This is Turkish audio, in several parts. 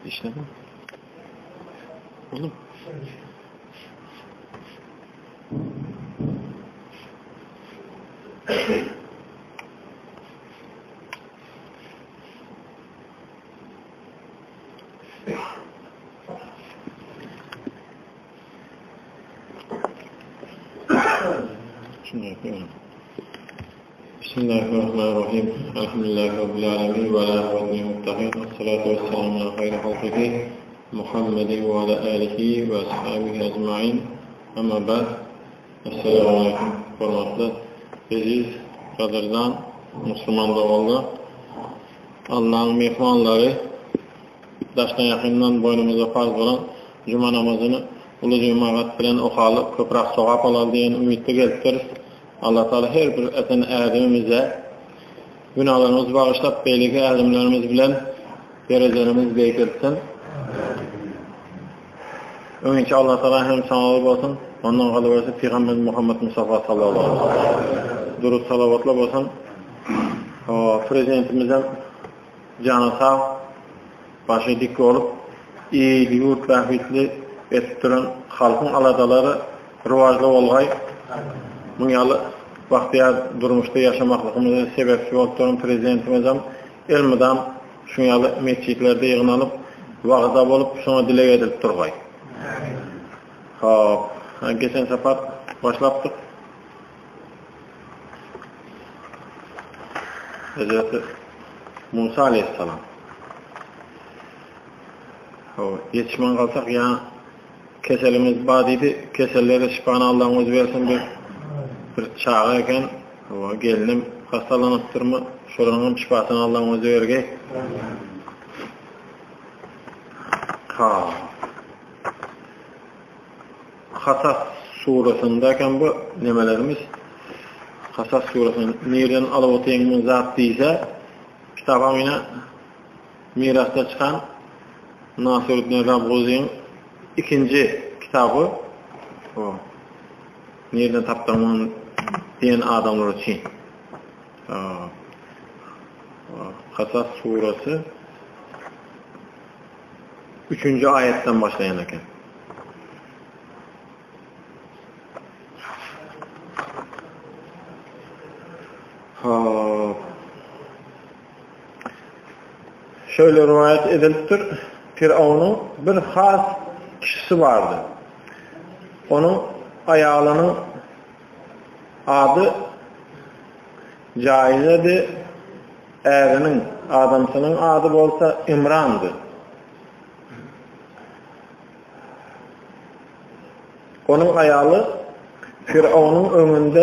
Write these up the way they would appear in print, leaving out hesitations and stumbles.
İşleme. Oğlum. Bismillahirrahmanirrahim. Elhamdülillahi Rabbil alemin ve ala velihi muttaqin. Esselatu vesselamu ala hayri halkihi Muhammedin ve ala alihi ve ashabihi ecmaîn. Amma ba'd. Esselamu aleyküm. Hörmətli aziz qadirdan Müslüman doğuldu. Allah'ın mehmanları daşdan yakından boynumuza farz olan cuma namazını ulu cemaat bilen okalıp köprak sogap alal diyen ümitli gelipdir. Allah Teala her bir eten erdimimize günahlarımızı bağışlap beyliki erdimlerimiz bilen derecelerimiz beykirsin. Önce Allah Teala hem sağlık olsun, ondan kalıversin Peygamber Muhammed Mustafa sallallahu aleyhi ve sellem. Durut salavatla olsun. Prezidentimizden canı sağ, başı dik olup, iyi, yurt rahmetli ettiren halkın aladaları rivajlı olgay. Bunyalı vaxtiyar durmuşda yaşamaklıqımızın sebepçi olduran prezidentimizden elmidam şunyalı mescitlerde yığınalıp vaxtda olup sonra dile edilip durgay. Geçen sefer başlaptık. Hazreti Musa aleyhisselam. Yetişmen kalsak ya keselimiz badiydi. Kesellere şifanı Allah'ın özü versin bir çağa eken gelinim hastalanıptır mı? Şoranın şifasını Allah'ın özü vergey. Kasas surasındayken bu nemelerimiz Kasas surasının nereden alıp otayanın zat deyse kitabım yine mirasta çıkan Nasiruddin Rabguzi'nin ikinci kitabı o. Nereden taptamın diyen adamlar için. Kasas surası 3. ayetten başlayan eken. Şöyle rivayet ediliptir. Firavun'un bir has kişisi vardı. Onun ayağının adı Caize'di. Erinin adamsının adı olsa İmran'dı. Onun ayağı Firavun'un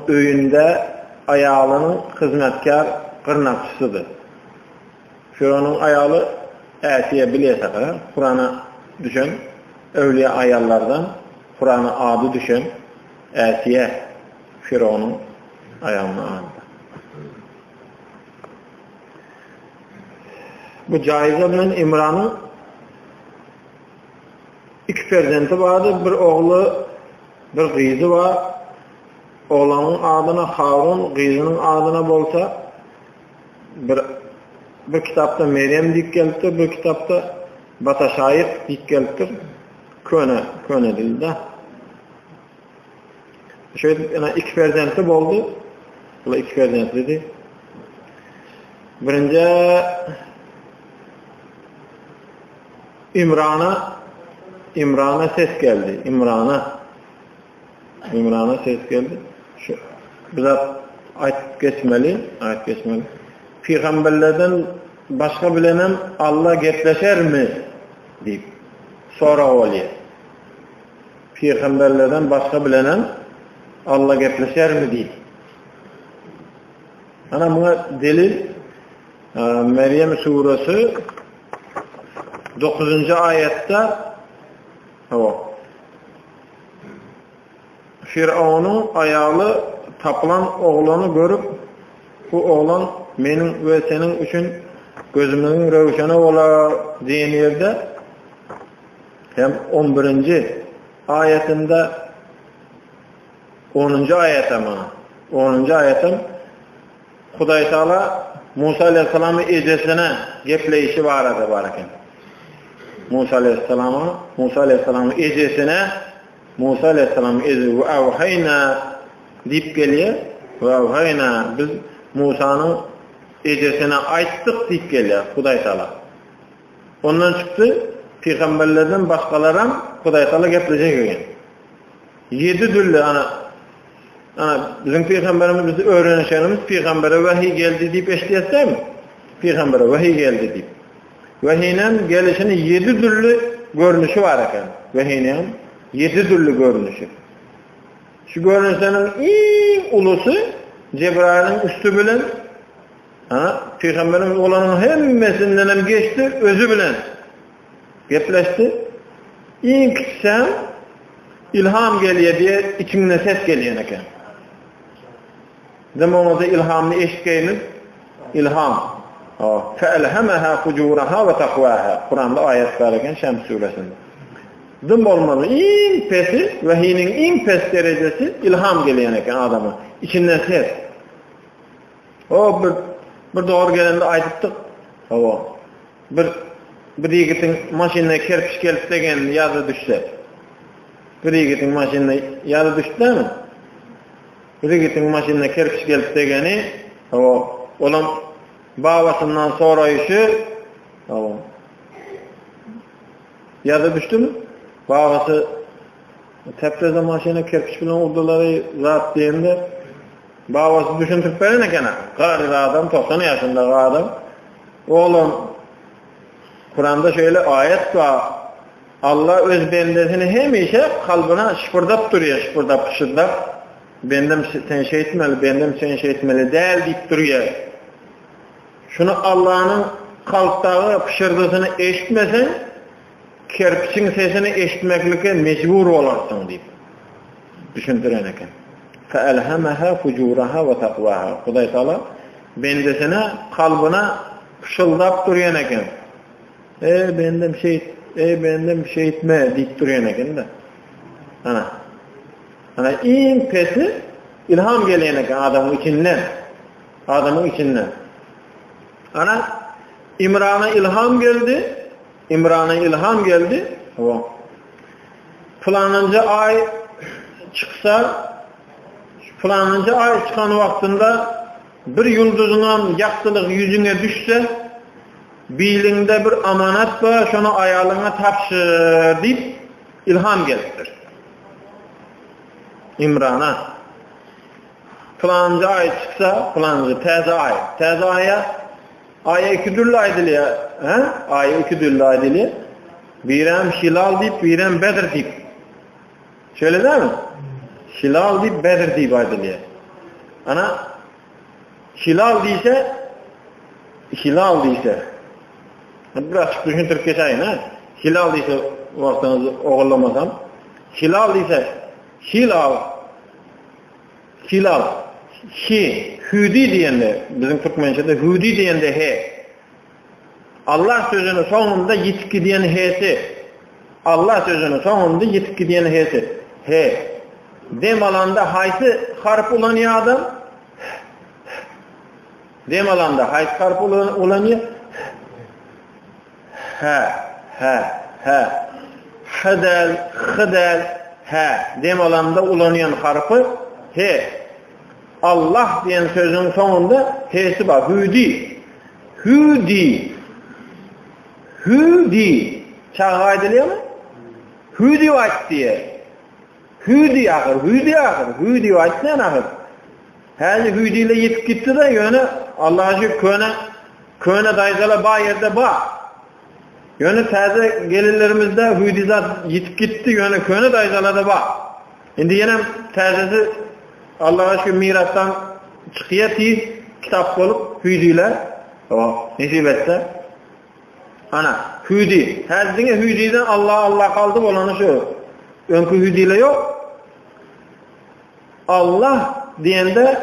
öyünde ayağının hizmetkar kırnakçısıdır. Firavun'un ayağı Asiye bilese kadar Kur'an'a düşen evliya ayarlardan Kur'an'a adı düşen Asiye Firavun'un ayağının adı. Bu Caize bilen İmran'ın iki perzenti vardı. Bir oğlu, bir kızı var. Oğlanın adına Harun, kızının adına bolsa bir kitapta Meryem dik geliptir, bir kitapta Bataşayık dik geliptir. Köne dilde. Şöyle iki perzenti boldu. Bu iki perzentiydi. Birinci İmran'a ses geldi. İmran'a ses geldi. Şu biraz ayet geçmeli. Peygamberlerden başka bilenen Allah gepleşer mi deyip sonra oluyor. Peygamberlerden başka bilenen Allah gepleşer mi deyip. Ana buna delil Meryem suresi 9. ayette Firavun'un ayağı tapılan oğlanı görüp bu oğlan benim ve senin için gözümün rövşeni ola diyen yerde hem 11. ayetinde 10. ayetim Huday Teala Musa aleyhisselam'ın ejesine gepleyişi var adı barken. Musa aleyhisselam'ın ejesine Musa aleyhisselam'ın ejesi ve evhayna deyip geliyor. Ve evhayna biz Musa'nın ejesine aittık deyip geliyor Huday Teala. Ondan çıktı peygamberlerden başkaları Huday Teala geplecek egen. 7 türlü ana bizim peygamberimiz bizi öğrenişlerimiz peygambere vahiy geldi deyip eşleyesem mi? Peygambere vahiy geldi deyip. Vahiyinin gelişinin 7 türlü görünüşü var eken. Vahiyinin 7 türlü görünüşü. Şu görünüşlerin en ulusu Cebrail'in üstü bilen peygamberimiz olanın hemmesinden geçti, özü bilen gepleşti. En küçüksen ilham geliyor diye içimden ses geliyor eken. Zamanımızda ilhamını eşkeyimiz ilham. فَأَلْهَمَهَا فُجُورَهَا وَتَقْوَاهَا Kur'an'da ayet var eken Şems suresinde. Dım olmanın en pesi, vahiyinin en pes derecesi ilham geliyor eken adamı. İçinden ses. Bir doğru gelende aytıptık. Bir yigitin maşinine kerpiç gelip degen yazı düşse. Bir yigitin maşinine yazı düştü değil mi? Bir yigitin maşinine kerpiç gelip degeni olan babasından sonra işi yazı düştü mü? Babası tepside maşinine kerpiç bilen olduları zat diyende babası düşüntüp verin ekene. Gari adam 90 yaşında adam. Oğlum Kur'an'da şöyle ayet var. Allah öz bendesini hemişe kalbine şıpırdap duruyor, şıpırdap şıpırdap. Bendem sen şey etmeli, bendem sen şey etmeli değil deyip duruyor. Şunu Allah'ın kalptağı pişirdisini eşitmesen, kerpiçin sesini eşitmeklikle mecbur olarsın deyip düşündüren eken. فَأَلْهَمَهَا فُجُورَهَا وَتَقْوَاهَا Huday Teala bendesine, kalbine pışıldap duruyor eken. Bendem şey etme deyip duruyor eken de. En pesi ilham geliyor eken adamın içinden. İmran'a ilham geldi. Falanınca ay çıkan vaktinde bir yıldızının yaktılık yüzüne düşse bilinde bir amanat var, şunu ayalına tapşır deyip ilham geldir. İmran'a falanınca ay çıksa, falanınca teze aya 2 türlü aydılıyor. Aya 2 türlü aydılıyor. Birem Hilal deyip, birem Bedir deyip. Şöyle değil mi? Hilal deyip, Bedir deyip aydılıyor. Hilal deyse biraz düşüntürüp geçeyim. Hilal deyse vaktinizi oğullamasam. Hilal deyse Hüdi diyende, bizim Türkmençe'de Hüdi diyende he. Allah sözünün sonunda yitki diyen he'si. Allah sözünün sonunda yitki diyen he'si. He. Dem alanda haysi harp olan ya adam. Dem alanda haysi harp olan ya. He. Hıdel. He. Dem alanda ulanıyan harpı he. Allah diyen sözün sonunda he'si var. Hüdi. Çağa ediliyor mu? Hüdi vakit diye. Hüdi vakit ne ahır? Hadi Hüdi ile yetip gitti de yönü Allah'a şükür köne dayıcala bağ yerde bağ. Yönü taze gelirlerimizde Hüdi zat yetip gitti yönü köne dayıcala da bağ. Şimdi yine tazesi Allah'a şükür mirastan çıkıyor ki kitap olup Hüdi'ler nesip etse. Hüdi. Her dine Hüdi'den Allah kaldı olanı şu. Önkü Hüdi'yle yok. Allah diyende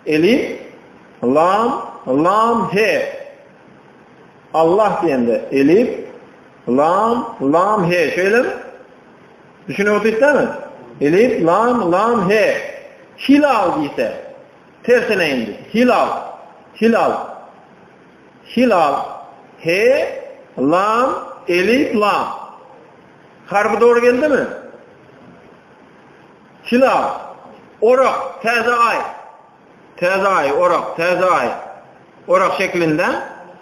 elif, lam, he. Allah diyende elif, lam, he. Şöyle mi? Düşünüyor ister mi? Elif, lam, he. Hilal ise tersine indi. Hilal. Hilal. He, lam, elif, lam. Harbi doğru geldi mi? Hilal. Orak, teze ay. Teze ay, orak, teze ay. Orak şeklinde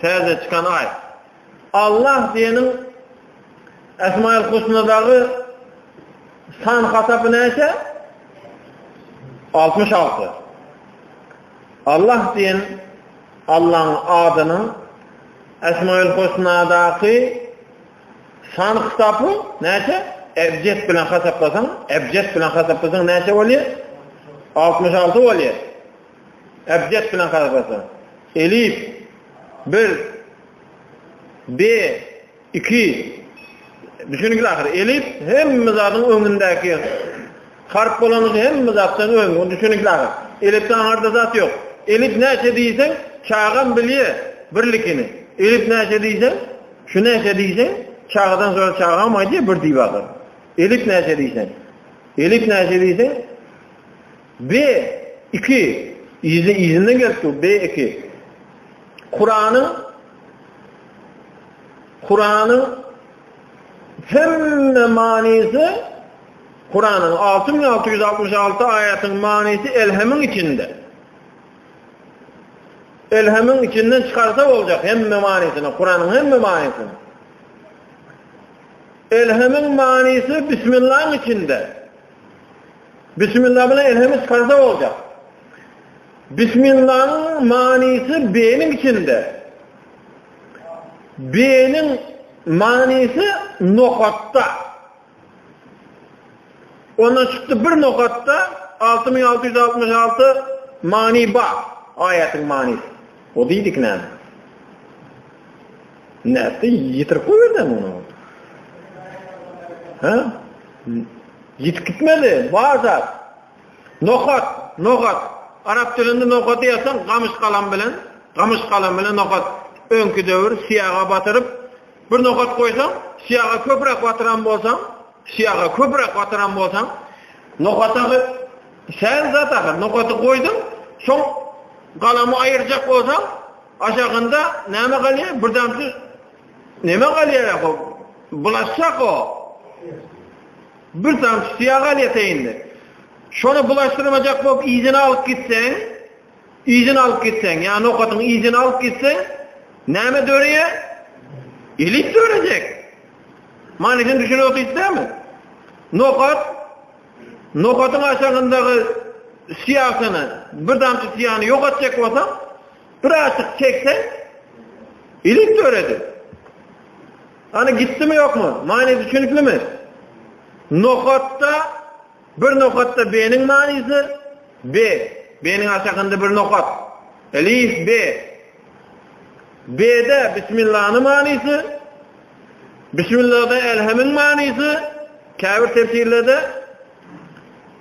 teze çıkan ay. Allah diyenin Esma-ül Husna'dağı san hasabı neyse 66. Allah diyen Allah'ın adının Esma-ül Husna'dağı san hasabı neyse ebced bilen hasaplasan neyse oluyor? 66 oluyor. Ebced bilen hasaplasan. Elif 1 B 2 düşünün ki ahir elif hemmimiz adın önündeki harp olanı hemmimiz adın önünde düşünün ki ahir eliften arda zat yok. Elif neyse diysen çağın biliyor birlikini. Elif neyse diysen şu neyse diysen çağdan sonra çağamaydı bir diye bakır. Elif neyse diysen B 2 izinden geldi B 2 Kur'an'ın hem manisi Kur'an'ın 6666 ayetin manisi elhemin içinde. Elhemin içinden çıkarsa olacak hem manisini, Kur'an'ın hem manisini. Elhemin manisi Bismillah'ın içinde. Bismillah bile elhemi çıkarsa olacak. Bismillah'ın manisi B'nin içinde. B'nin manisi nokatta. Ondan çıktı bir nokatta 6666 mani ba ayetin manisi. O değildik ne? Nerede? Yitirip koyverdim onu. Ha? Yitip gitmedi. Varsa nokat. Arap dilinde nokatı yazsan kamış kalan bilen nokat. Önkü dövür siyaha batırıp bir nokat koysan siyaha köprek batıran bolsan nokatı sen zaten nokatı koydun son kalamı ayıracak olsan aşağında neme kalıyor? Buradan neme kalıyor? Bulaşacak o. Bir tane siyah kalıyor teyinde. Şunu bulaştırmayacak bu izini alıp gitsen yani nokatın izini alıp gitsen neme döreye? İlik dörecek. Manisini düşünüyordu değil mi? Nokatın aşağındaki siyahını, bir damcı siyahını yok edecek olsan, birazcık çeksen, ilik döredi. Hani gitti mi yok mu? Mani düşünüklü mü? Bir nokatta B'nin manisi, B'nin aşağında bir nokat. Elif B. B'de Bismillah'ın manisi, Bismillah'da elhemin manisi, kâbir tefsirlerde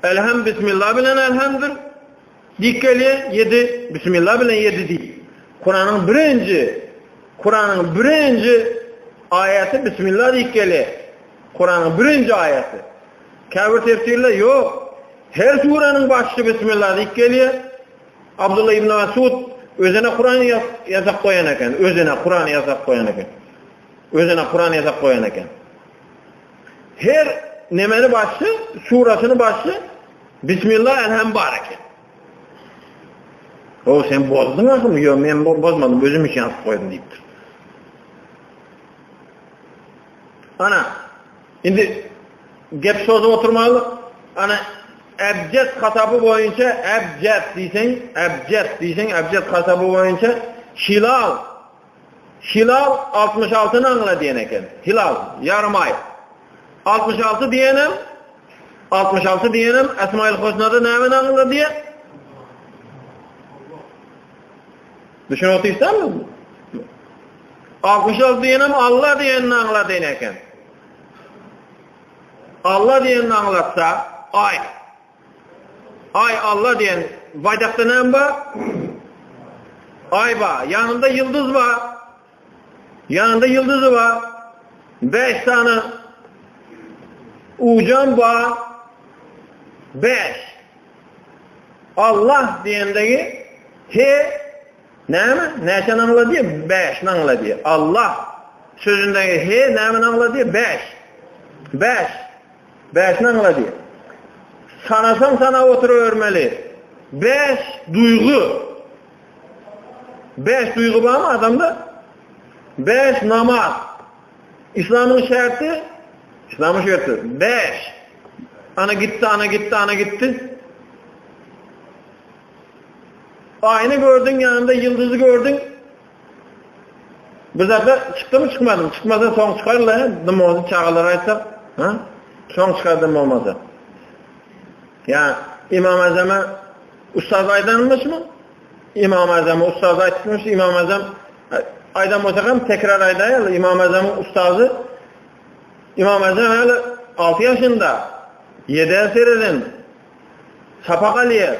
elhem Bismillah bilen elhemdir. Dikkeli 7, Bismillah bilen 7 değil. Kur'an'ın birinci ayeti Bismillah dikkeli. Kur'an'ın birinci ayeti. Kâbir tefsirler yok. Her suranın başı Bismillah dikkeli. Abdullah ibn Mesud özüne Kur'an yazak koyan eken. Her nemeni başı, surasını başı Bismillah elhem bareke. O sen bozdun mı? Yok ben bozmadım. Özüm için yazıp koydum deyiptir. Ana şimdi gep sözü oturmalı. Ana ebced hasabı boyunca ebced hasabı boyunca hilal 66'ını anla diyen eken. Hilal yarım ay. 66 diyenem Esma-ül Husna'da nemin anla diye. Düşün otuysan mı? 66 diyenem Allah diyenini anla diyen eken. Allah diyenini anlatsa ay Allah diyen vacakta nem var? Ay var. Yanında yıldızı var. 5 tane ucan var. 5. Allah diyendeki he Näme? Näçe anla diye? 5 anla diye. Allah sözündeki he näme anla diye? 5. 5 anla diye. Sanasan sana oturuvermeli. 5 duygu. 5 duygu var mı adamda? 5 namaz. İslam'ın şartı 5. Ana gitti. Aynı gördün, yanında yıldızı gördün. Bu zaten çıktı mı çıkmadı mı? Çıkmasa son çıkarlar. Namazı çağırlar aytsak. Son çıkardım olmasa. Yani İmam Azam'a ustaz aydanmış mı? İmam Azam'a ustaz aytmış. İmam Azam aydan olsakam tekrar aydayalım. İmam Azam'ın ustazı İmam Azam 6 yaşında 7 esirden Sapak Aliye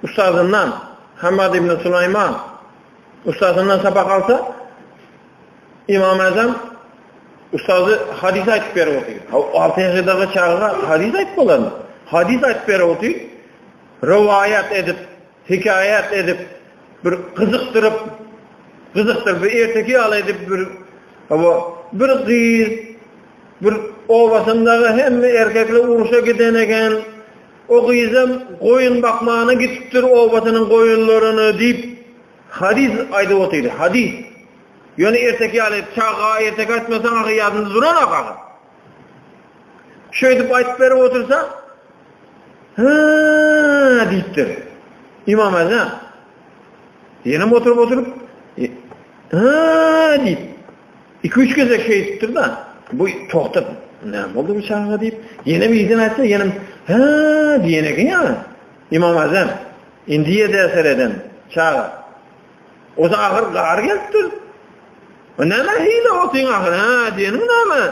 ustazından Hamad ibn Süleyman ustazından sapak alsa İmam Azam ustazı hadis aytıp beri otuyor. 6 yaşındaki çağına hadis aytıp olanı. Hadis aytıp beri otuyor. Rivayet edip, hikayet edip, bir kızıktırıp bir erteki al edip bir kız, bir ovasındağı hem erkekle uruşa giden eken o kızım koyun bakmağına gitiptir ovasının koyunlarını deyip hadis aydı otuyor. Hadis. Yani erteki al edip çağa erteki açmasan akı yadında duran akı. Şöyle aytıp beri otursa deyiptir. İmam Azam yenim oturup deyip 2-3 kez şey deyiptir da bu toxtab ne oldu bu çağa deyip yine bir izin açsa yenim diyene ya İmam Azam indiye de eser eden çağa o da ahır qar geliptir. O näme hile otuň ahır diyenim näme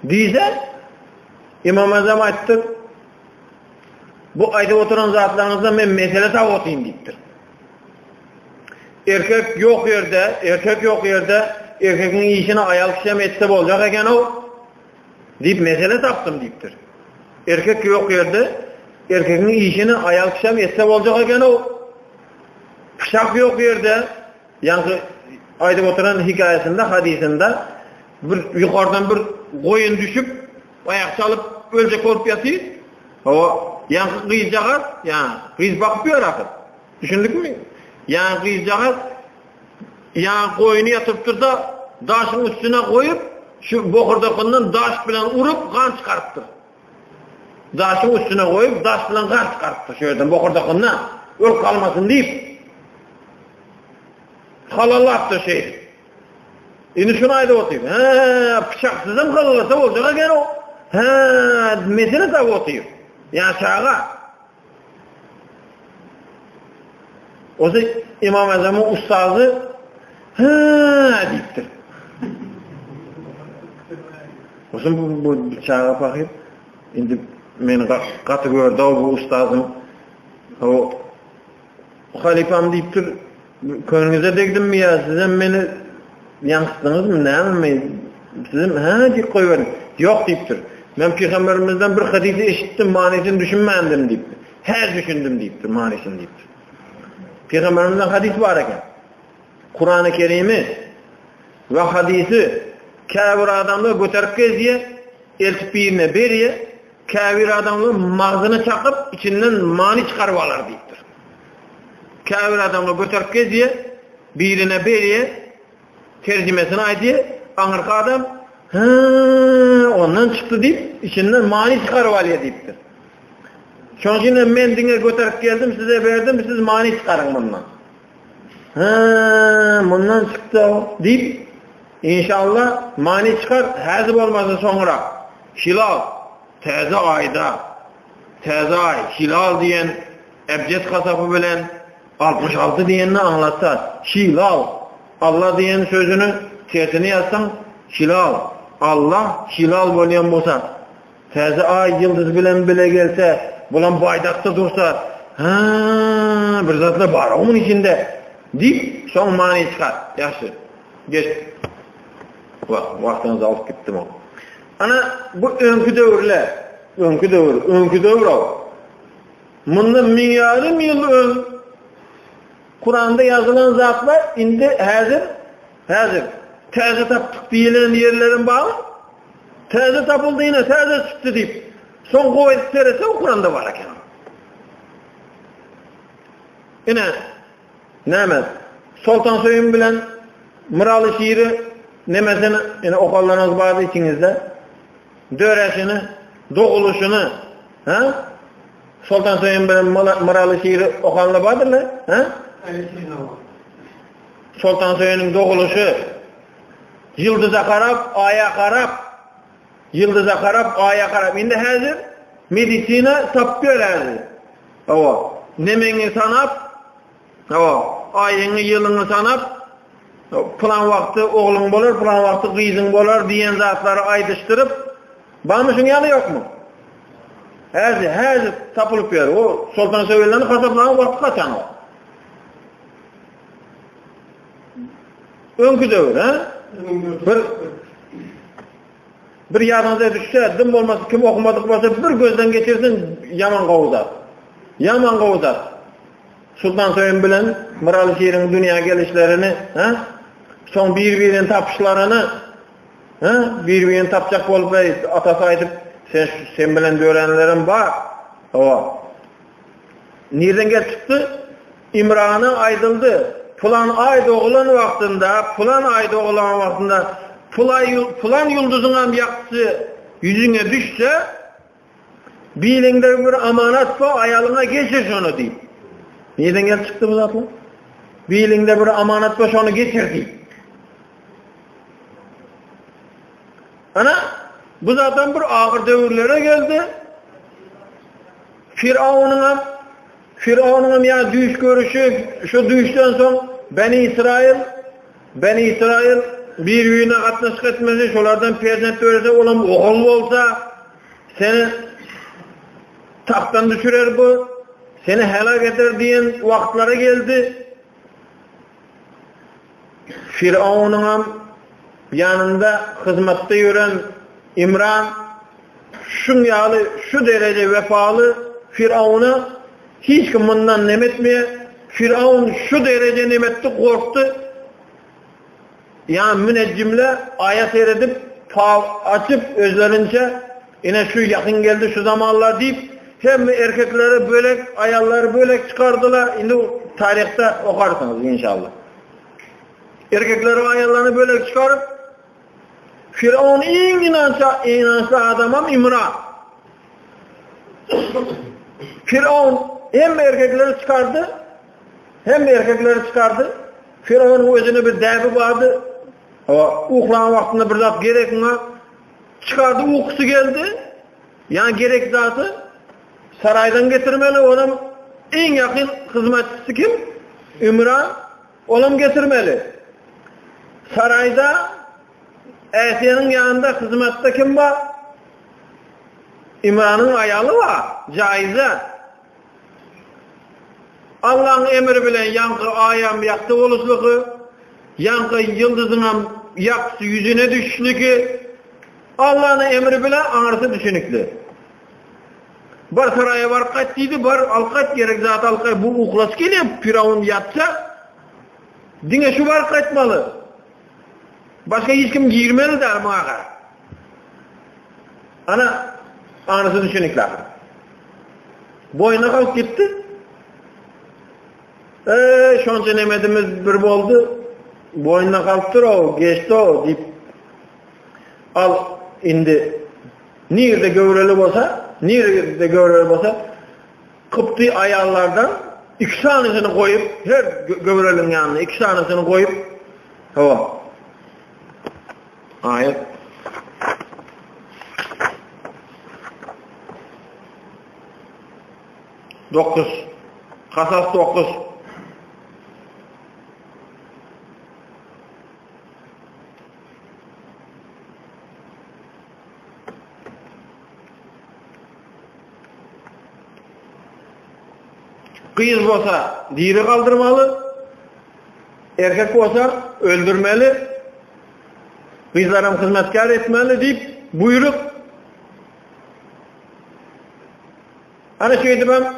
diýse İmam Azam aytdy bu ayda oturan zatlarınızda men mesele tav otuyn deyipdir. Erkek yok yerde erkekin işini ayal kişem etse bolacak eken o deyip mesele taptım deyipdir. Erkek yok yerde erkekin işini ayal kişem etse bolacak eken o pışak yok yerde yani ayda oturan hikayesinde hadisinde bir yukarıdan bir koyun düşüp ayak çalıp ölecek olup yatıyor. O yani kıyacağız, yani kıyız bakmıyor akıl. Düşündük mü? Yani kıyacağız, yani koyunu yatıptır da daşın üstüne koyup şu bokurdakından daş bilen urup kan çıkarttır. Daşın üstüne koyup daş bilen kan çıkarttır. Şöyle bokurdakından öl kalmasın deyip halallattır şey. Yine şunu ayda otuyor. Bıçaksızım halalasa olacak gene o. Mesele tabi otuyor. Yani çağa. O zaman İmam Azam'ın ustazı deyiptir. O zaman bu çağa bakayım. Şimdi beni katı gördü o bu ustazım. O halifam deyiptir. Köyünüze degdim mi ya? Sizin beni yansıttınız mı? Ne mi? Sizin deyip koyuverin. Yok deyiptir. Ben Peygamberimizden bir hadisi eşittim, manisini düşünmeyendim deyiptir. Her düşündüm deyiptir, manisini deyiptir. Peygamberimizden hadis var eken. Kur'an-ı Kerim'i ve hadisi kâvir adamlığı götürüp geziye, eltip birine beriye, kâvir adamlığı mağzını çakıp içinden mani çıkarıvalar deyiptir. Kâvir adamlığı götürüp geziye, birine beriye, tercümesini aydiye, anırka adam ondan çıktı deyip içinden mani çıkarıvalıya deyiptir. Çünkü men dine götürüp geldim size verdim siz mani çıkarın bundan. Bundan çıktı o deyip inşallah mani çıkar hazip olmasa sonra hilal teze ayda teze ay hilal diyen ebced kasabı bilen 66 diyenini anlatsa hilal Allah diyen sözünü tersini yazsan hilal Allah hilal bolyan bolsa teze ay yıldız bilen bile gelse bulan baydakta dursa bir zatla var onun içinde deyip son mani çıkar yaxşı geç vaktinizi alıp gittim o ana bu önkü dövür o bundan 1000 yıl ön Kur'an'da yazılan zatlar indi hazır. Təzə tapdık deyilen yerlerin bağı. Təzə tapıldı yine təzə çıktı deyip. Son koyup serese o Kur'an'da var eken. Yine neymet? Sultan Soyun bilen Mıralı şiiri nemesini yine okallarınız vardı içinizde. Döresini, doğuluşunu Sultan Soyun bilen Mıralı şiiri okanlı vardır mı? Sultan Soyun'un doğuluşu yıldıza karap, aya karap. Yıldıza karap, aya karap. Şimdi hazır medisina tapıyor hazır. Ava. Nemeni sanap, ayını yılını sanap, plan vakti oğlun bolar, plan vakti kızın bolar diyen zatları aydıştırıp, bağmışın yanı yok mu? Hazır tapılıp yer. O Sultan Soyun'ların kasaplarının vakti kaçan o. Önkü dövür, bir yarınıza düşse, dım olması kim okumadık varsa bir gözden geçirsin, yaman qavuzat. Sultan Soyun bilen Mıralı şiirin dünya gelişlerini, son birbirini tapışlarını, birbirini tapacak olup atası aytıp, sen bilen dörenlerin var. Nereden gel çıktı? İmran'a aydıldı. Plan ay doğulan vaktinde, Pulan yıldızın yakısı yüzüne düşse bilinde bir amanat var, ayalına geçir şunu deyip. Neden gel çıktı bu zatla? Bilinde bir amanat var, şunu geçir deyip. Bu zaten bir ağır devirlere geldi. Firavun'un ya düş görüşü, şu düşten son Beni İsrail birbirine katlaşık etmesi, şolardan perzent öğrese, oğlum oğul olsa seni tahttan düşürer bu, seni helak eder diyen vakitlara geldi. Firavun'un yanında hizmette yürüyen İmran şu derece vefalı Firavun'a hiç kim bundan nemetmeye, Firavun şu derece nemetti korktu. Yani müneccimle ayet seyredip açıp özlerince yine şu yakın geldi şu zamanlar deyip hem erkekleri bölek, ayalları bölek çıkardılar. Şimdi tarihte okarsınız inşallah. Erkekleri ayallarını bölek çıkarıp Firavun en inançlı adamım İmran. Firavun hem erkekleri çıkardı. Firavun'un özüne bir derbi vardı. Uğlan vaktinde bir zat gerek mi? Çıkardı, uykusu geldi. Yani gerek zatı saraydan getirmeli. Onun en yakın hizmetçisi kim? İmran. Onun getirmeli. Sarayda Asiye'nin yanında hizmette kim var? İmran'ın ayalı var. Caize. Allah'ın emri bilen yankı ayam yaktı oluşluğu, yankı yıldızının yaksı yüzüne düşüşlüğü, Allah'ın emri bilen anarsı düşünüklü. Bar saraya var kaç deydi, bar alkaç gerek zat alkaç, bu uğlas geliyor, Firavun yatsa, dine şu var kaçmalı. Başka hiç kim girmeli der muhakkak. Anarsı düşünüklü. Boyuna kalk gitti. Şonca nemedimiz bir oldu. Boynuna kalktır o, geçti o deyip al indi. Nerede gövreli olsa Kıpti ayarlardan 2 tanesini koyup her gövrelin yanına 2 tanesini koyup ayet 9 Kasas 9 Kız olsa diri kaldırmalı, erkek olsa öldürmeli, kızlarım hizmetkar etmeli deyip buyruk. Şeydi ben,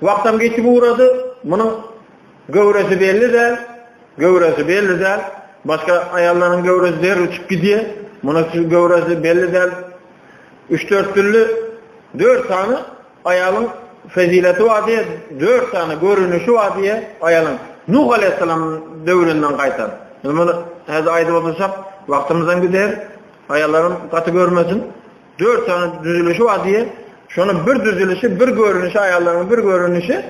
vaktam geçip uğradı, bunun Gövresi belli değil. Gövresi belli değil. Başka ayarların gövresi der uçup gidiyor. Buna gövresi belli değil. 3-4 türlü 4 tane ayalın fezileti var diye, 4 tane görünüşü var diye ayalın. Nuh Aleyhisselam'ın devründen kaytan. Bunu hadi ayda olursak vaktimizden gider. Ayarların katı görmesin. 4 tane düzülüşü var diye. Şunun bir düzülüşü, bir görünüşü, ayarların bir görünüşü.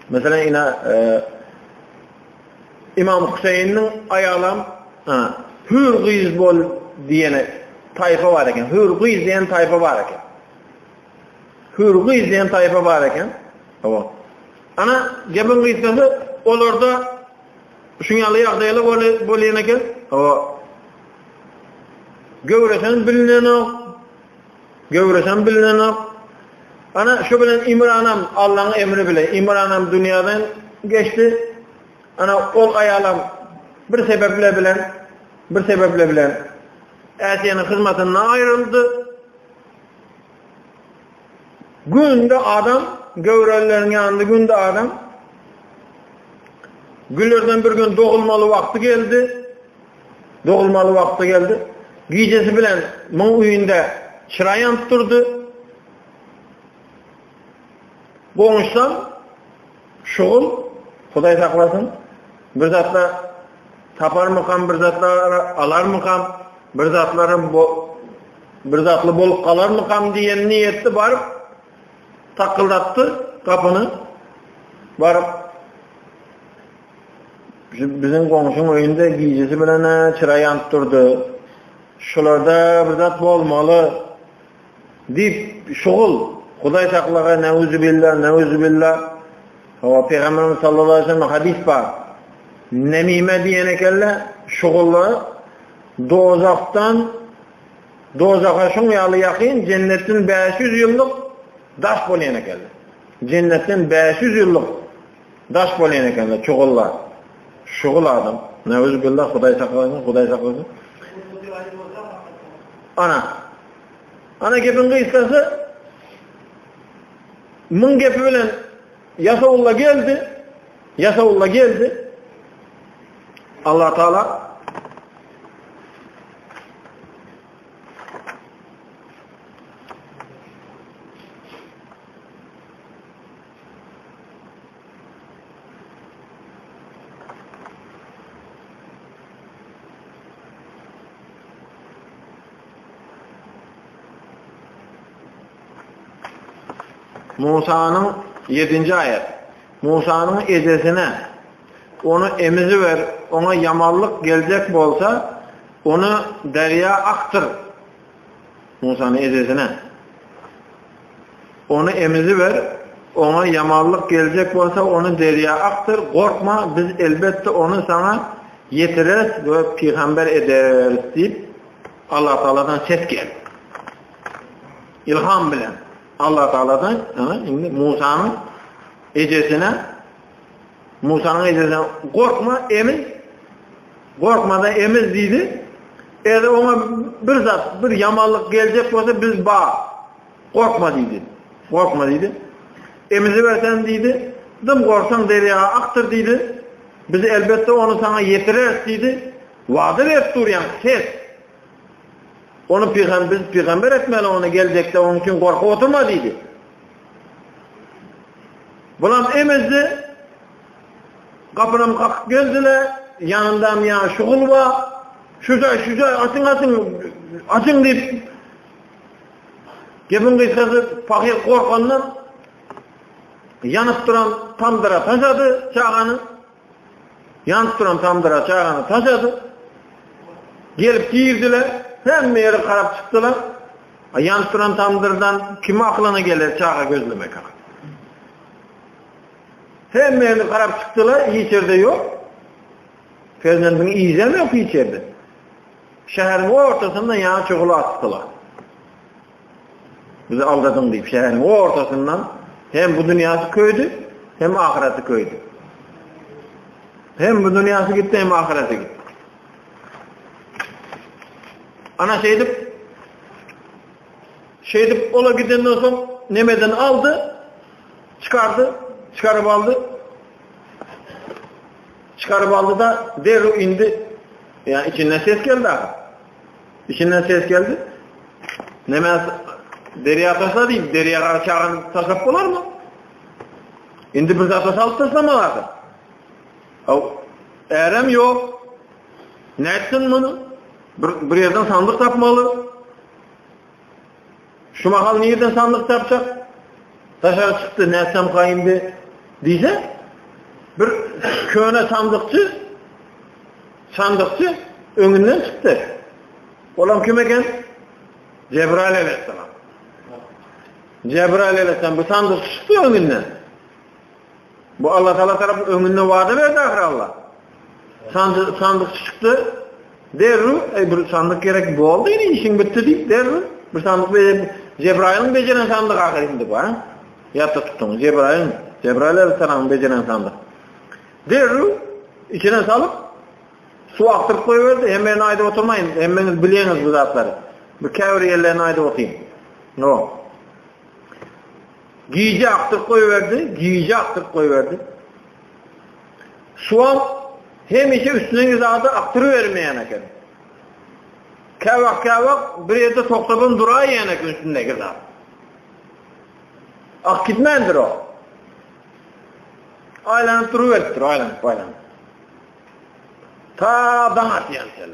Mesela yine İmam Hüseyin'in ayarlam hür gıyız bol diyene tayfa var eken. Hür gıyız diyen tayfa var eken. Hür gıyız diyen tayfa var eken. Ana gebin gıyızkası olurda şunyalı yağdayla bolayan eken. Gövresen bilinen o. Gövresen bilinen o. Ana şu bilen İmranam Allah'ın emri bile. İmranam dünyadan geçti. Ana ol ayalam bir sebeple bilen Asiye'nin hizmetinden ayrıldı. Günde adam gövrelerin yanında günde adam Güllerden bir gün doğulmalı vakti geldi. Giycesi bilen mon uyunda çırayan tutturdu. Konuşsam şoğul Huday saklasın. Bir zatla tapar mıkam, bir zatla alar mıkam, bir zatlı bolup kalar mıkam diyen niyetli barıp takıldattı kapını. Barıp bizim komşun oyunda giycisi bilen çırayan tutturdu. Şularda bir zat bolmalı deyip şoğul Huday saklaga neuzubillah. Peygamberimiz sallallahu aleyhi ve sellem hadis var. Nemime diyene kelle şoğulları dozağa şunyalı yakın cennetin 500 yıllık daş bolayana kelle. Cennetin 500 yıllık daş bolayana kelle çoğullar. Şoğul adam. Neuzubillah Huday saklasın. Ana gepin kıskası mın gepi bilen Yasavullah geldi. Allah Teala Musa'nın 7. ayet. Musa'nın ecesine onu emizi ver, ona yamallık gelecek bolsa onu derya aktır. Musa'nın ecesine onu emizi ver, ona yamallık gelecek bolsa onu derya aktır. Korkma, biz elbette onu sana yetiririz ve peygamber ederiz deyip Allah Teala'dan ses geldi. İlham bilen Allah Teala'dan Musa'nın ecesine korkma emiz, korkmadan emiz dedi. Eğer ona bir yamallık gelecek olsa biz korkma dedi. Emizi versen dedi. Dım korksan derya aktır dedi. Biz elbette onu sana yetiririz dedi. Vadı verip duruyan ses. Onu biz peygamber etmeli onu gelecekte onun için korku oturma dedi. Bulam emizdi. Kapınam kalkıp geldiler. Yanından ya şuğul var. Şuca açın deyip gebin kıskası fakir korkandan yanıp duran tamdıra taşadı çağanı. Gelip giyirdiler. Hem yeri karap çıktılar. Yanıp duran tamdırdan kime aklına gelir çağa gözlemek. Hem yeri karap çıktılar. İçeride yok. Fezlendin izem yok içeride. Şehrin ortasından yana çoğulu attılar. Bizi aldadın deyip şehrin ortasından hem bu dünyası köydü hem ahireti köydü. Hem bu dünyası gitti hem ahireti gitti. Ana şey edip ola gidenden sonra Nemeden aldı, çıkarıp aldı. çıkarıp aldı da deru indi. Yani içinden ses geldi abi. İçinden ses geldi. Nemez deriye taşla değil, deriye karşıağın taşap olar mı? İndi bir zata salıp taslamalardı. Erem yok. Ne etsin bunu? Bir yerden sandık tapmalı. Şu mahal nereden sandık tapacak? Dışarı çıktı, ne etsem kayındı diyse, bir köne sandıkçı önünden çıktı. Olam kim eken? Cebrail aleyhisselam. Cebrail aleyhisselam bu sandıkçı çıktı önünden. Bu Allah Teala tarafı önünden vaade verdi ahir Allah. Sandıkçı çıktı. Derru, bir sandık gerek bu oldu yine işin bitti deyip derru. Bir sandık Cebrail'in beceren sandık ahirinde bu ha. Yatta tuttunuz. Cebrail aleyhisselam'ın beceren sandık. Derru içine salıp su aktırıp koyuverdi. Hemen ayda oturmayın. Hemen bileyiniz bu zatları. Bir kavri yerlerine ayda oturayım. No. Giyici aktırıp koyuverdi. Suam hem işe üstüne zaten aktırıvermeyen eken. Kavak bir yerde toktabın durağı yiyen eken üstündeki zaten. Ak gitmendir o. Aylanıp duruverdir, aylanıp. Ta dana diyen seni.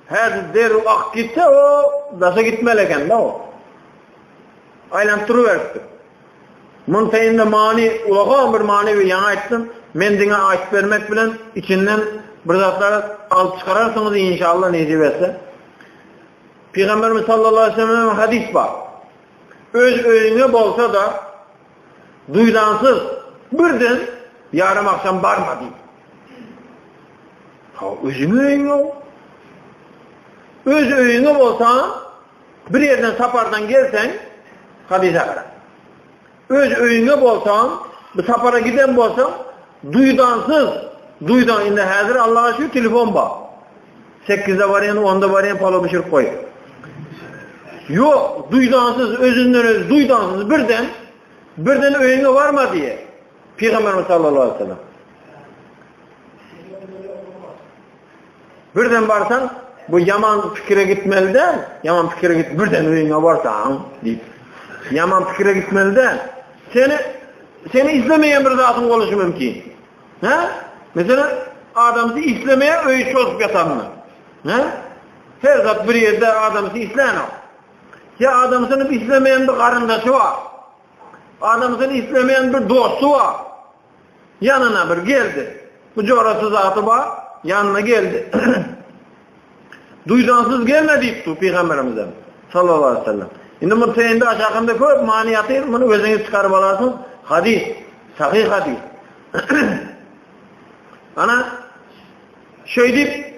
Her deru ak gitse o, dasa gitmeleken de o. Aylanıp duruverdir. Muntayında ulağan bir manevi yana ettim. Mendine açıp vermek bilen içinden bir zatları alıp çıkararsınız inşallah necibetse. Peygamberimiz sallallahu aleyhi ve sellem'in hadis var. Öz öğüne bolsa da duydansız birden yarım akşam barma deyip. Özün öğüne o. Öz öğüne bolsa bir yerden sapardan gelsen hadise kadar. Öz öğüne bolsa bir sapara giden bolsa duydansız indi hazır Allah'a şu telefon var. 8'de varyan 10'da varyan palo bişir koy. Yok duydansız özünden duydansız birden öğüne varma diye. Peygamberimiz sallallahu aleyhi ve sellem. Birden varsan bu yaman fikire gitmeli de birden öğüne varsan deyip. Yaman fikire gitmeli de seni izlemeyen bir zatın oluşu mümkün. Ha? Mesela adamı izlemeye öğüt çözüp yatanlar. Ha? Her zat bir yerde adamı izleyen o. Ya adamını izlemeyen bir karındaşı var. Adamını izlemeyen bir dostu var. Yanına bir geldi. Bu coğrafı zatı var. Yanına geldi. Duydansız gelmedi tu Peygamberimize sallallahu aleyhi ve sellem. Şimdi bu teyinde aşağında köp maniyatı bunu özünüz çıkarıp alarsın. Hadis. Sahih hadis. Ana şey deyip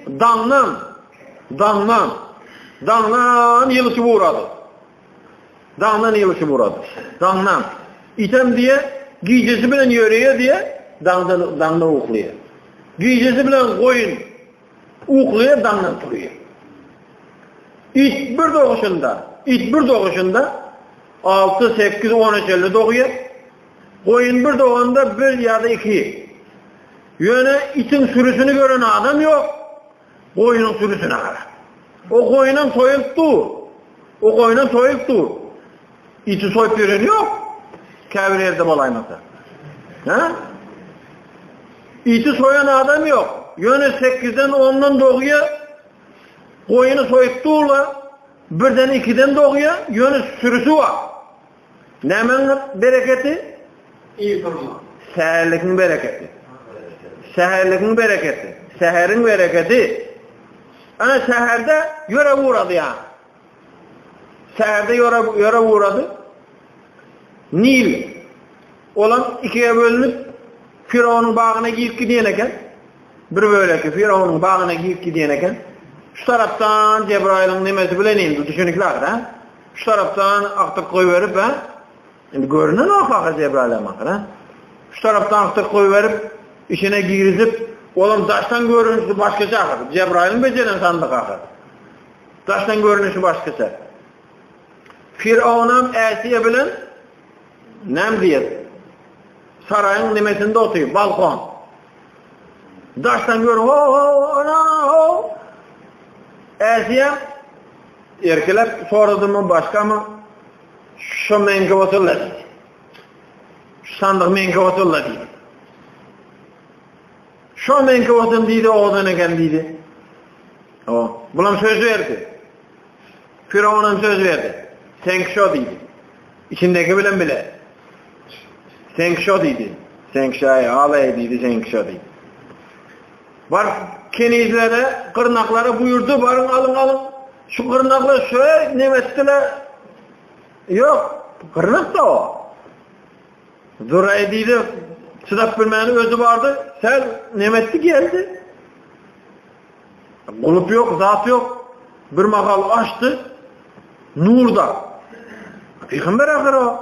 danlan yılışı uğradı. Danlan. İtem diye giyicesi bilen yöreye diye dandan ukluyor. Giyicesi bilen koyun ukluyor dandan duruyor. İt bir doğuşunda 6, 8, 13 50 doğuyor. Koyun bir doğanda bir ya da 2. Yöne itin sürüsünü gören adam yok. Koyunun sürüsüne kadar. O koyunun soyup dur. İti soyup gören yok. Kavir yerde balaymasa. Ha? İti soyan adam yok. Yöne 8'den 10'dan doğuyor. Koyunu soyup durlar. Birden 2'den doğuyor. Yöne sürüsü var. Nemin bereketi? İyi durma. Seherlikin bereketi. Seherin bereketi. Ana seherde yöre uğradı ya. Seherde yöre uğradı. Nil olan 2'ye bölünüp Firavun'un bağına giyip gidiyen eken. Bir böyle ki Firavun'un bağına giyip gidiyen eken. Şu taraftan Cebrail'in nimesi bile neydi? Düşünükler ha? Şu taraftan aktık koyuverip ha? Şimdi görünen o fakir Cebrail'e bakır ha? Şu taraftan aktık koyuverip işine girizip oğlum taştan görünüşü başkası akır. Cebrail'in beceren sandık akır. Taştan görünüşü başkası. Firavun'un Asiye bilen nem diye sarayın nimesinde oturuyor. Balkon. Daştan gör ho. Äsiyem erkeler soradı mı başka mı? Şu menke oturlar. Şu sandık menke oturlar deydi. Şu menke oturun deydi, oğuzdan eken deydi. Bulam söz verdi. Firavun'un söz verdi. Sen kişo deydi. İçindeki bilen bile. Sen kişo deydi. Sen kişo'ya alay deydi, sen kişo deydi. Var kenizlere, kırnaklara buyurdu, varın alın. Şu kırnaklar şöyle nemettiler. Yok, kırnak da o. Zura'ya deydi, çıdap bilmenin özü vardı, sen nemetti geldi. Kulup yok, zat yok. Bir makal açtı, nurda. Peygamber akır o.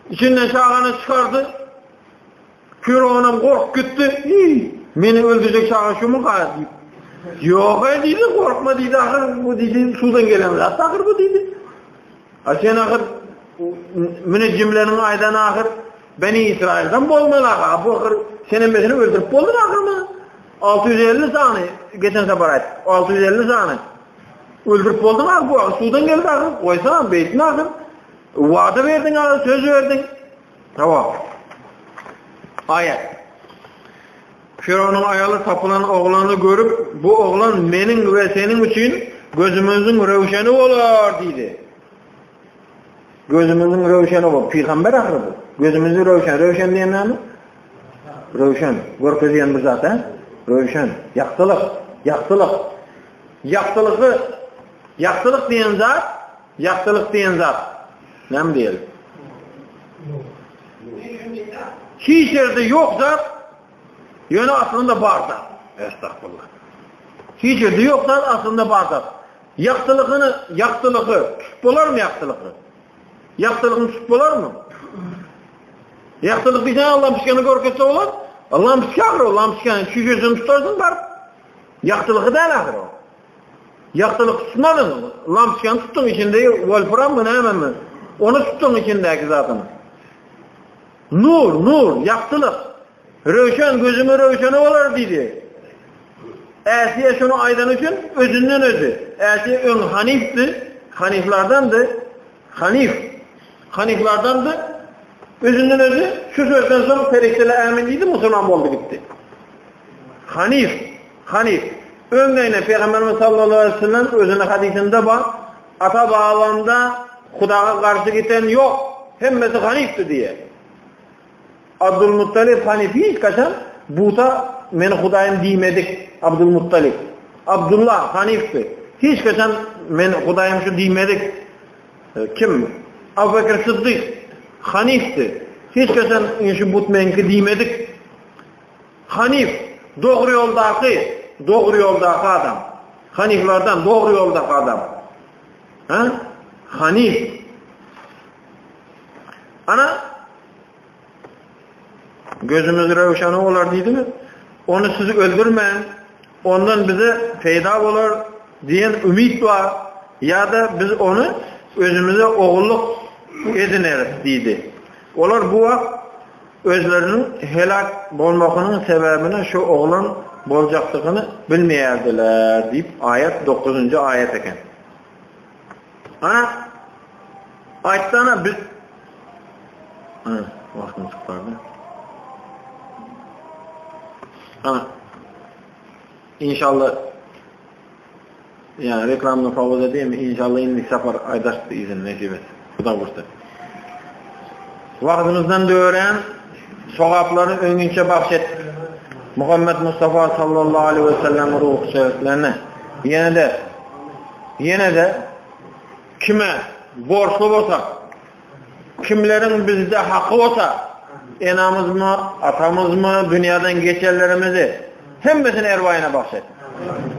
İçinden çağını çıkardı. Firavun'un kork gitti. Beni öldürecek çağı şu mu kadar deyip. Yok deydi, korkma deydi, akır bu deydi, sudan gelen zat akır bu deydi. Sen akır, müneccimlerin aydan akır, Beni İsrail'den bolmalı akır. Bu akır, senin mesini öldürüp boldun akır mı? 650 saniye, geçen sefer ayet, 650 saniye. Öldürüp boldun akır, bu akır, sudan geldi akır, koysana, beytin akır. Vaada verdin akır, söz verdin. Tamam. Ayet. Firavun'un ayalı tapılan oğlanı görüp, bu oğlan benim ve senin için gözümüzün rövşeni olur dedi. Gözümüzün rövşeni olur. Peygamber akırdı. Gözümüzün rövşeni. Rövşen diyen ne mi? Rövşen. Görkez diyen bir zat, he? Rövşen. Yaktılık. Yaktılık diyen zat. Ne mi diyelim? Hiç yerde yok zat, yönü aslında bardak. Estağfurullah. Hiç yerde yok zat, aslında bardak. Yaktılığı, tüp olar mı yaktılığı? Yaktılığın tüp olar mı? Yaktılık diysen Allah'ın pişkanı korketse olur. Allah'ın pişkanı, Allah'ın pişkanı. Şişesini tutarsın var. Yaktılığı değil ahir o. Yaktılık tutmadın. Allah'ın pişkanı tuttun içinde, wolfram mı ne hemen mi? Onu tuttun içindeki zatını. Nur, yaktılık. Rövşen, gözümü rövşeni olur dedi. Asiye şunu aydan için özünden özü. Asiye ön hanifti, haniflardandı. Haniflardandı. Özünden özü, şu sözden sonra perişteler emin değildi, Müslüman oldu gitti. Hanif. Öngeyne Peygamberimiz sallallahu aleyhi ve sellem özüne hadisinde bak, ata bağlamda Hudağa karşı giden yok. Hemmesi hanifti diye. Abdülmuttalip Hanifi hiç kaçan buta meni Hudayım diymedik Abdülmuttalip. Abdullah Hanifti. Hiç kaçan meni Hudayım şu diymedik. Kim? Abu Bekir Sıddık Hanifti. Hiç kaçan şu but menki diymedik. Hanif. Doğru yoldaki adam. Haniflardan doğru yoldaki adam. Ha? Hanif. Ana gözümüz rövşanı olar deydi mi? Onu sizi öldürmeyin. Ondan bize feyda olur diyen ümit var. Ya da biz onu özümüze oğulluk edineriz deydi. Olar bu vakt özlerinin helak olmakının sebebini şu oğlan bolacaktığını bilmeyerdiler deyip ayet 9. ayet eken. Ana ayetlerine biz vaktimiz kurtardı. Ana inşallah yani reklamını fazla edeyim mi? İnşallah inlik safar aydaştı izin necip et. Bu da kurtar. Vaktimizden de öğren sokakların önünce bahşet. Muhammed Mustafa sallallahu aleyhi ve sellem ruhu şeriflerine yine de kime borçlu olsa, kimlerin bizde hakkı olsa, enamız mı, atamız mı, dünyadan geçerlerimizi hemmesini ervayına bahset.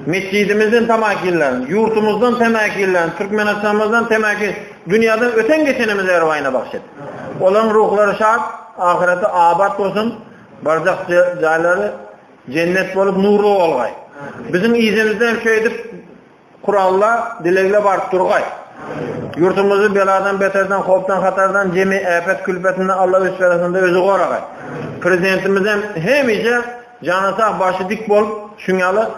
Mescidimizin temakillerini, yurtumuzdan temakillerini, Türkmenistan'ımızdan temakillerini, dünyadan öten geçenimizi ervayına bahset. Olan ruhları şart, ahireti abat olsun, barzak cayları cennet olup nurlu olgay. Bizim izimizden şey edip Kur'an'la, dilekle barıp durgay. Yurtumuzu beladan, beterden, hoptan, hatardan, cemi, afet, külfetinden Allah öz ferasında özü qoraqay. Prezidentimizden hemice canısaq başı dik bol, şunyalı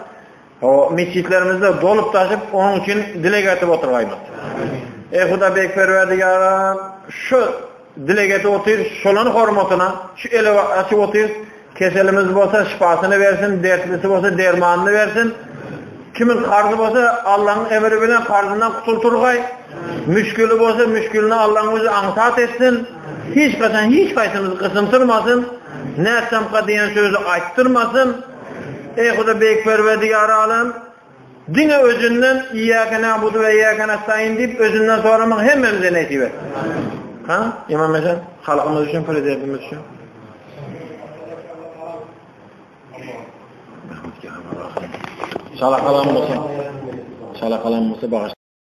o mescitlerimizde dolup taşıp onun için dilek etip oturgaymiz. Xuda bek perverdigara şu dilek etip otur, şolanı hormatına, şu ele açıp otur, keselimiz bolsa şifasını versin, dertlisi bolsa dermanını versin. Kimin karzı bolsa Allah'ın emri bilen karzından kutulturgay. Müşkülü bolsa müşkülünü Allah'ın özü ansat etsin. Hiç kaçan hiç kaysınız kısıntırmasın. Ne etsem diyen sözü ayttırmasın. Xuda bek perverdigara alam. Dine özünden İyyâke na'budu ve İyyâke nestaîn deyip özünden soramak hemmemize nasip et. Ha? İmam Efendi, halkımız için, prezidentimiz için. Salakalanması bağışlayın.